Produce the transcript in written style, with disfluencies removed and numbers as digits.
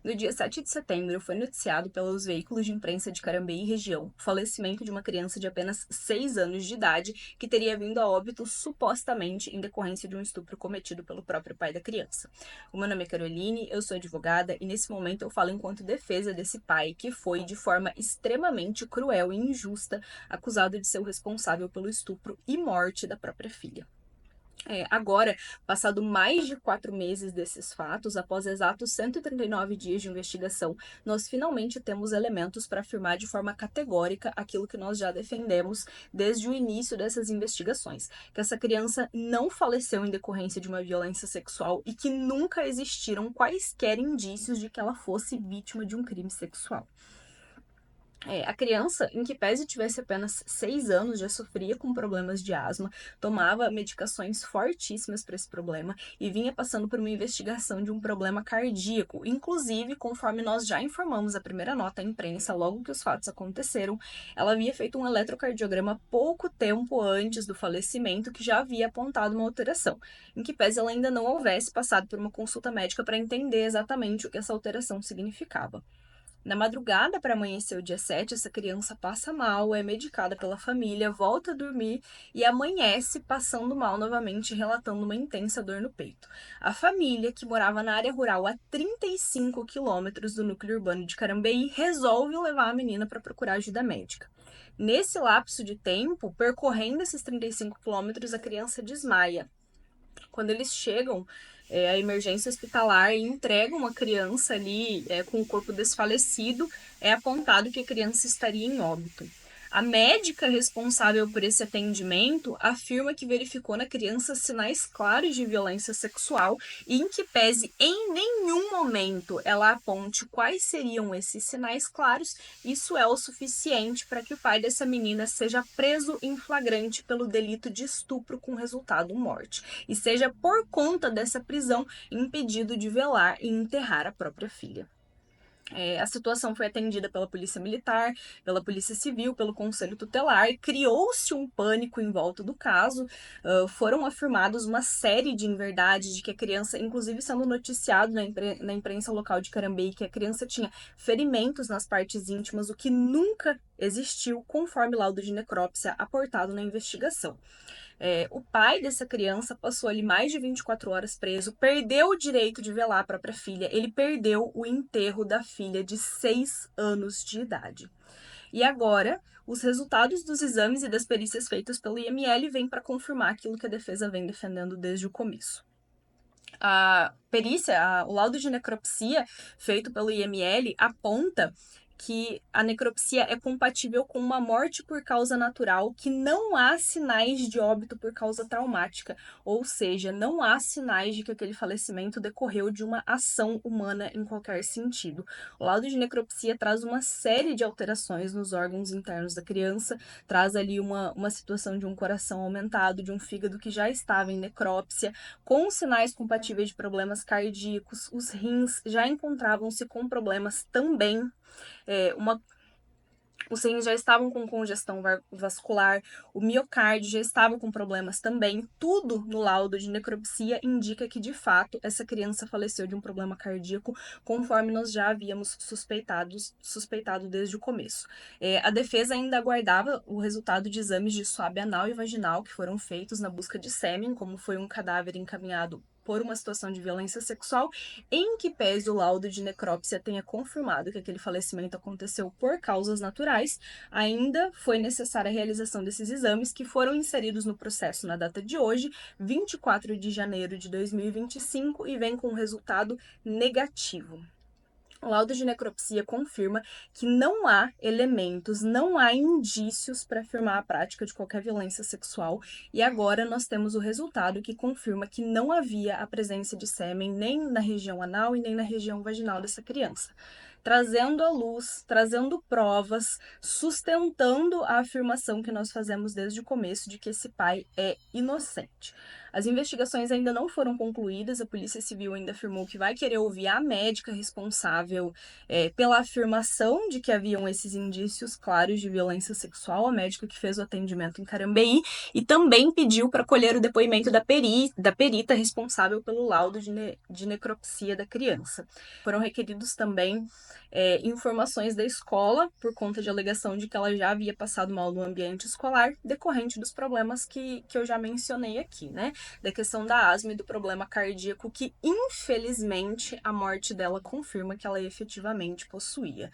No dia 7 de setembro, foi noticiado pelos veículos de imprensa de Carambeí e região o falecimento de uma criança de apenas 6 anos de idade que teria vindo a óbito supostamente em decorrência de um estupro cometido pelo próprio pai da criança. O meu nome é Caroline, eu sou advogada e nesse momento eu falo enquanto defesa desse pai que foi, de forma extremamente cruel e injusta, acusado de ser o responsável pelo estupro e morte da própria filha. Agora, passado mais de 4 meses desses fatos, após exatos 139 dias de investigação, nós finalmente temos elementos para afirmar de forma categórica aquilo que nós já defendemos desde o início dessas investigações, que essa criança não faleceu em decorrência de uma violência sexual e que nunca existiram quaisquer indícios de que ela fosse vítima de um crime sexual. A criança, em que pese tivesse apenas 6 anos, já sofria com problemas de asma, tomava medicações fortíssimas para esse problema e vinha passando por uma investigação de um problema cardíaco. Inclusive, conforme nós já informamos a primeira nota à imprensa, logo que os fatos aconteceram, ela havia feito um eletrocardiograma pouco tempo antes do falecimento, que já havia apontado uma alteração, em que pese ela ainda não houvesse passado por uma consulta médica para entender exatamente o que essa alteração significava. Na madrugada para amanhecer o dia 7, essa criança passa mal, é medicada pela família, volta a dormir e amanhece passando mal novamente, relatando uma intensa dor no peito. A família, que morava na área rural a 35 quilômetros do núcleo urbano de Carambeí, resolve levar a menina para procurar ajuda médica. Nesse lapso de tempo, percorrendo esses 35 quilômetros, a criança desmaia. Quando eles chegam à emergência hospitalar e entregam uma criança ali com o corpo desfalecido, é apontado que a criança estaria em óbito. A médica responsável por esse atendimento afirma que verificou na criança sinais claros de violência sexual e em que pese em nenhum momento ela aponte quais seriam esses sinais claros, isso é o suficiente para que o pai dessa menina seja preso em flagrante pelo delito de estupro com resultado morte e seja por conta dessa prisão impedido de velar e enterrar a própria filha. A situação foi atendida pela Polícia Militar, pela Polícia Civil, pelo Conselho Tutelar, criou-se um pânico em volta do caso, foram afirmados uma série de inverdades de que a criança, inclusive sendo noticiado na imprensa local de Carambeí, que a criança tinha ferimentos nas partes íntimas, o que nunca existiu, conforme laudo de necrópsia aportado na investigação. O pai dessa criança passou ali mais de 24 horas preso, perdeu o direito de velar a própria filha, ele perdeu o enterro da filha de 6 anos de idade. E agora, os resultados dos exames e das perícias feitas pelo IML vêm para confirmar aquilo que a defesa vem defendendo desde o começo. A perícia, o laudo de necropsia feito pelo IML aponta que a necropsia é compatível com uma morte por causa natural, que não há sinais de óbito por causa traumática, ou seja, não há sinais de que aquele falecimento decorreu de uma ação humana em qualquer sentido. O laudo de necropsia traz uma série de alterações nos órgãos internos da criança, traz ali uma situação de um coração aumentado, de um fígado que já estava em necrópsia, com sinais compatíveis de problemas cardíacos, os rins já encontravam-se com problemas também. Os rins já estavam com congestão vascular, o miocárdio já estava com problemas também. Tudo no laudo de necropsia indica que, de fato, essa criança faleceu de um problema cardíaco, conforme nós já havíamos suspeitado desde o começo. A defesa ainda aguardava o resultado de exames de suave anal e vaginal que foram feitos na busca de sêmen, como foi um cadáver encaminhado por uma situação de violência sexual, em que pese o laudo de necrópsia tenha confirmado que aquele falecimento aconteceu por causas naturais, ainda foi necessária a realização desses exames, que foram inseridos no processo na data de hoje, 24 de janeiro de 2025, e vem com um resultado negativo. O laudo de necropsia confirma que não há elementos, não há indícios para afirmar a prática de qualquer violência sexual, e agora nós temos o resultado que confirma que não havia a presença de sêmen nem na região anal e nem na região vaginal dessa criança. trazendo à luz, trazendo provas, sustentando a afirmação que nós fazemos desde o começo de que esse pai é inocente. As investigações ainda não foram concluídas, a Polícia Civil ainda afirmou que vai querer ouvir a médica responsável pela afirmação de que haviam esses indícios claros de violência sexual, a médica que fez o atendimento em Carambeí, e também pediu para colher o depoimento da perita responsável pelo laudo de necropsia da criança. Foram requeridos também informações da escola, por conta de alegação de que ela já havia passado mal no ambiente escolar, decorrente dos problemas que eu já mencionei aqui, né? Da questão da asma e do problema cardíaco, que infelizmente a morte dela confirma que ela efetivamente possuía.